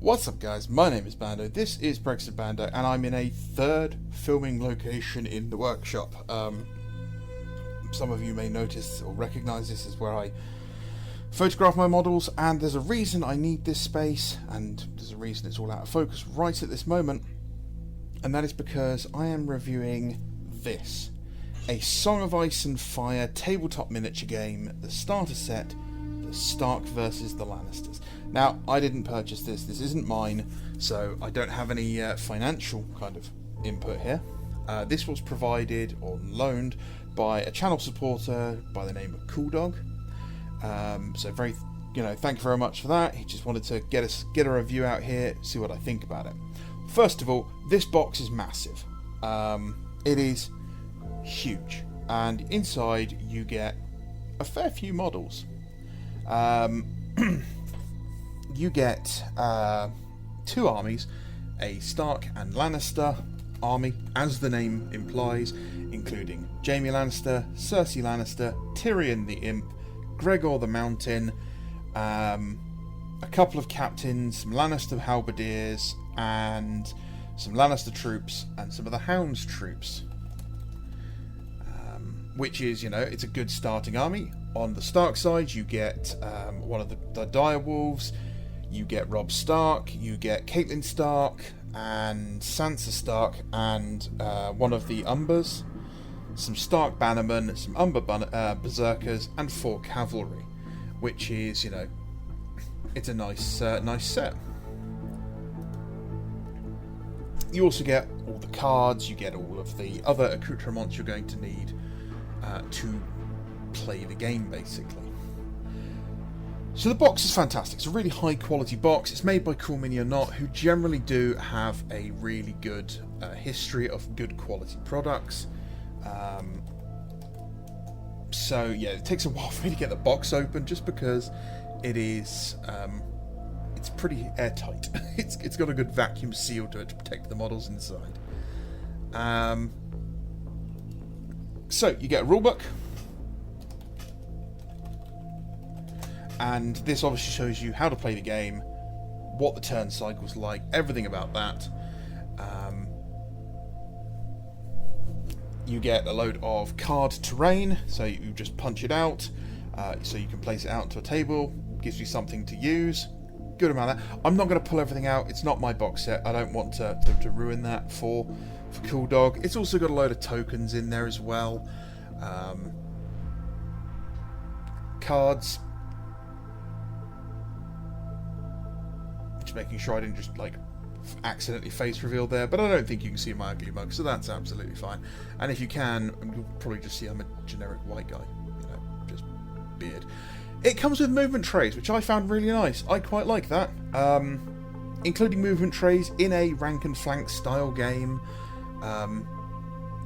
What's up guys, my name is Bando, this is Brexit Bando, and I'm in a third filming location in the workshop. Some of you may notice or recognise this is where I photograph my models, and there's a reason I need this space, and there's a reason it's all out of focus right at this moment, and that is because I am reviewing this. A Song of Ice and Fire tabletop miniature game, the starter set, the Stark versus the Lannisters. Now, I didn't purchase this isn't mine, so I don't have any financial kind of input here. This was provided or loaned by a channel supporter by the name of Cool Dog. So thank you very much for that. He just wanted to get a review out here, see what I think about it. First of all, this box is massive. It is huge, and inside you get a fair few models. You get two armies, a Stark and Lannister army, as the name implies, including Jaime Lannister, Cersei Lannister, Tyrion the Imp, Gregor the Mountain, a couple of captains, some Lannister halberdiers, and some Lannister troops, and some of the Hound's troops. Which is, it's a good starting army. On the Stark side, you get one of the dire wolves, you get Robb Stark, you get Catelyn Stark, and Sansa Stark, and one of the Umbers, some Stark Bannermen, some Umber Berserkers, and 4 Cavalry, which is, it's a nice set. You also get all the cards, you get all of the other accoutrements you're going to need to play the game, basically. So the box is fantastic. It's a really high quality box. It's made by Cool Mini or Not, who generally do have a really good history of good quality products. So yeah, it takes a while for me to get the box open, just because it is it's pretty airtight. It's got a good vacuum seal to it to protect the models inside. So you get a rulebook, and this obviously shows you how to play the game, what the turn cycle's like, everything about that. You get a load of card terrain, so you just punch it out, so you can place it out onto a table, gives you something to use. Good amount of that. I'm not going to pull everything out, it's not my box set, I don't want to ruin that for Cool Dog. It's also got a load of tokens in there as well. Cards. Just making sure I didn't just accidentally face reveal there, but I don't think you can see my ugly mug, so that's absolutely fine. And if you can, you'll probably just see I'm a generic white guy, just beard. It comes with movement trays, which I found really nice. I quite like that. Including movement trays in a rank and flank style game.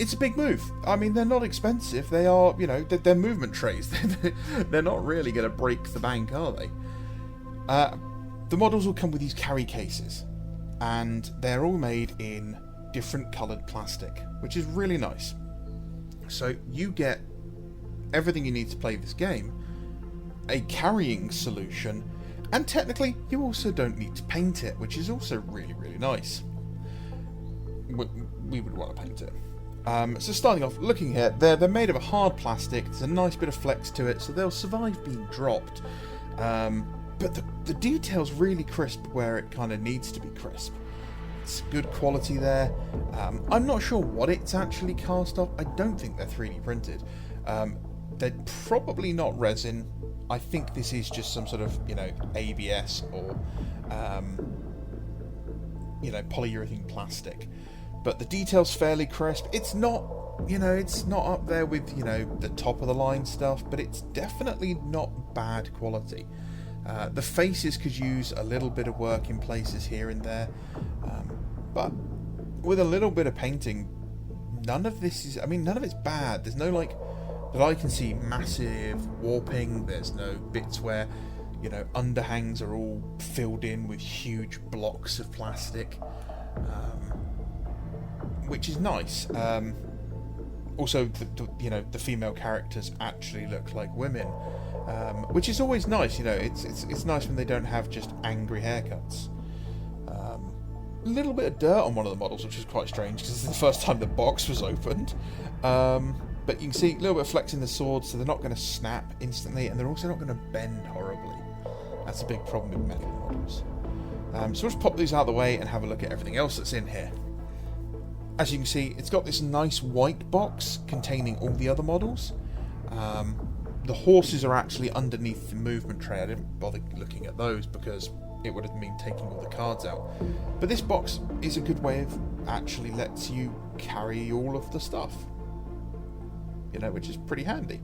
It's a big move. I mean, they're not expensive. They are, they're movement trays. They're not really going to break the bank, are they? The models will come with these carry cases, and they're all made in different coloured plastic, which is really nice. So you get everything you need to play this game, a carrying solution, and technically you also don't need to paint it, which is also really, really nice. We would want to paint it. So starting off, looking here, they're made of a hard plastic. There's a nice bit of flex to it, so they'll survive being dropped. But the detail's really crisp where it kind of needs to be crisp. It's good quality there. I'm not sure what it's actually cast off. I don't think they're 3D printed. They're probably not resin. I think this is just some sort of, ABS or, polyurethane plastic. But the detail's fairly crisp. It's not, it's not up there with, the top of the line stuff, but it's definitely not bad quality. The faces could use a little bit of work in places here and there, but with a little bit of painting, none of it's bad. There's no, that I can see, massive warping. There's no bits where, underhangs are all filled in with huge blocks of plastic, which is nice. Also, the female characters actually look like women, which is always nice. It's nice when they don't have just angry haircuts. A little bit of dirt on one of the models, which is quite strange because this is the first time the box was opened. But you can see a little bit of flex in the sword, so they're not going to snap instantly, and they're also not going to bend horribly. That's a big problem with metal models. So let's pop these out of the way and have a look at everything else that's in here. As you can see, it's got this nice white box containing all the other models. The horses are actually underneath the movement tray. I didn't bother looking at those because it would have been taking all the cards out. But this box is a good way of actually lets you carry all of the stuff. You know, which is pretty handy.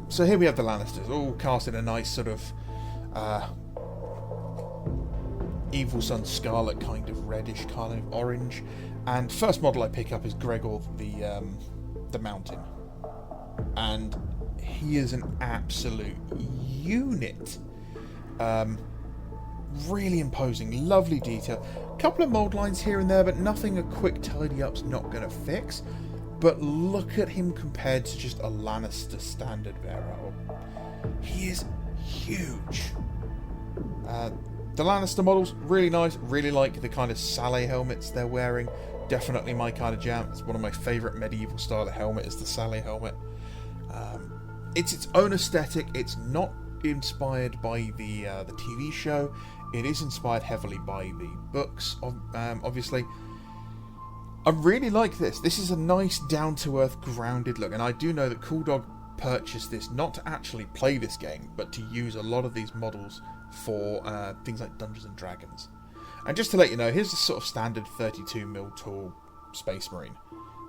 So here we have the Lannisters, all cast in a nice sort of Evil Sun Scarlet kind of reddish kind of orange. And first model I pick up is Gregor the Mountain. And he is an absolute unit. Really imposing, lovely detail. A couple of mold lines here and there, but nothing a quick tidy up's not going to fix. But look at him compared to just a Lannister standard bearer. He is huge. The Lannister models, really nice. Really like the kind of Saleh helmets they're wearing. Definitely my kind of jam. It's one of my favourite medieval style helmet is the Saleh helmet. It's its own aesthetic. It's not inspired by the TV show. It is inspired heavily by the books, obviously. I really like this. This is a nice, down-to-earth, grounded look. And I do know that CoolDog purchased this not to actually play this game, but to use a lot of these models for things like Dungeons and Dragons. And just to let you know, here's the sort of standard 32mm tall Space Marine.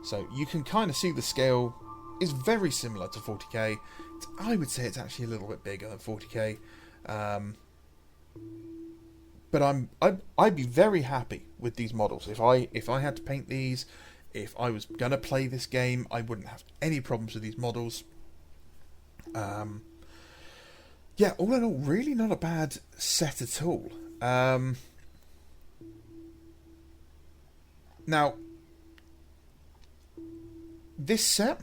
So you can kind of see the scale is very similar to 40k. I would say it's actually a little bit bigger than 40k. But I'd be very happy with these models. If I had to paint these, if I was gonna play this game, I wouldn't have any problems with these models. Yeah, all in all, really not a bad set at all. Now, this set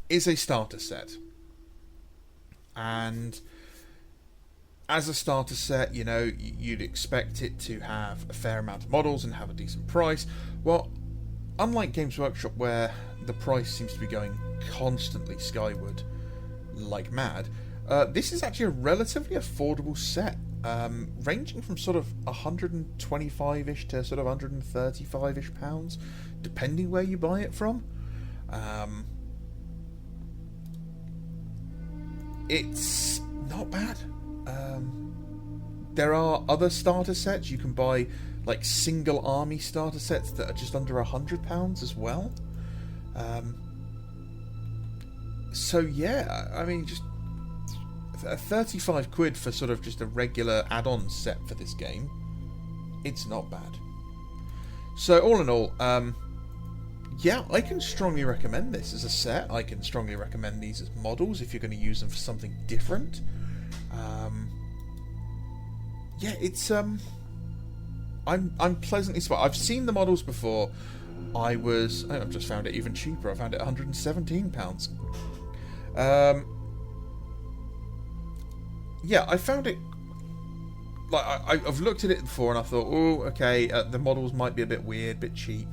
is a starter set, and as a starter set, you know, you'd expect it to have a fair amount of models and have a decent price. Well, unlike Games Workshop, where the price seems to be going constantly skyward like mad, this is actually a relatively affordable set, ranging from sort of 125-ish to sort of 135-ish pounds, depending where you buy it from. It's not bad. There are other starter sets you can buy, like single army starter sets that are just under £100 as well. So yeah, I mean, just 35 quid for sort of just a regular add-on set for this game. It's not bad. So all in all, yeah, I can strongly recommend this as a set. I can strongly recommend these as models if you're going to use them for something different. Yeah, it's I'm pleasantly surprised. I've seen the models before. I've just found it even cheaper. I found it £117. Yeah, I found it, like, I've looked at it before and I thought, oh, okay, the models might be a bit weird, a bit cheap.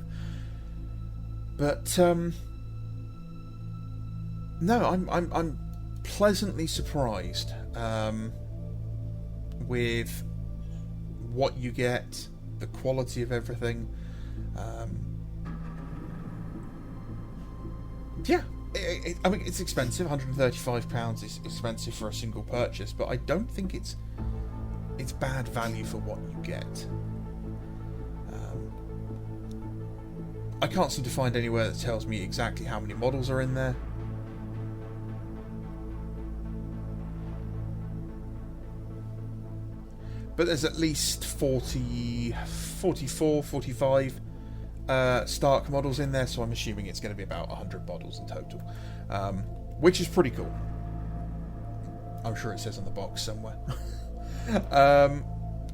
But no, I'm pleasantly surprised with what you get, the quality of everything. Yeah, I mean, it's expensive. £135 is expensive for a single purchase, but I don't think it's bad value for what you get. I can't seem to find anywhere that tells me exactly how many models are in there. But there's at least 44, 45 Stark models in there, so I'm assuming it's going to be about 100 models in total, which is pretty cool. I'm sure it says on the box somewhere.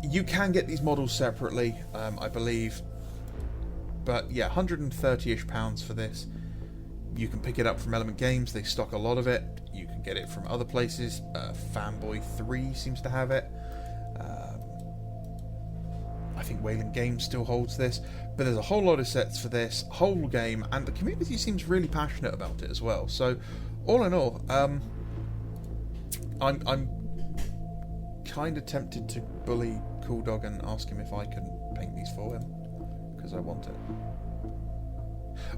You can get these models separately, I believe, but yeah, 130-ish pounds for this. You can pick it up from Element Games. They stock a lot of it. You can get it from other places. Fanboy 3 seems to have it. I think Wayland Games still holds this, but there's a whole lot of sets for this whole game, and the community seems really passionate about it as well. So, all in all, I'm kind of tempted to bully Cool Dog and ask him if I can paint these for him, because I want it.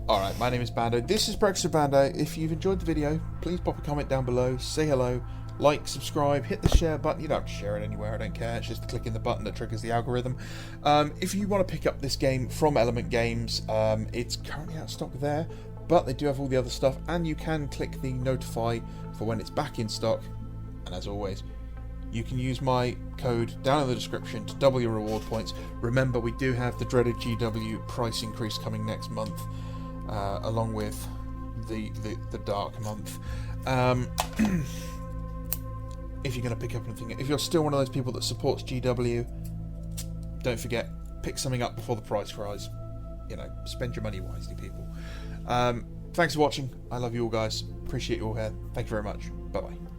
Alright, my name is Bando. This is Brexit Bando. If you've enjoyed the video, please pop a comment down below, say hello, like, subscribe, hit the share button. You don't have to share it anywhere, I don't care. It's just clicking the button that triggers the algorithm. If you want to pick up this game from Element Games, it's currently out of stock there, but they do have all the other stuff, and you can click the notify for when it's back in stock. And as always, you can use my code down in the description to double your reward points. Remember, we do have the dreaded GW price increase coming next month, along with the dark month. If you're going to pick up anything, if you're still one of those people that supports GW, don't forget, pick something up before the price rise. You know, spend your money wisely, people. Thanks for watching. I love you all, guys. Appreciate you all here. Thank you very much. Bye bye.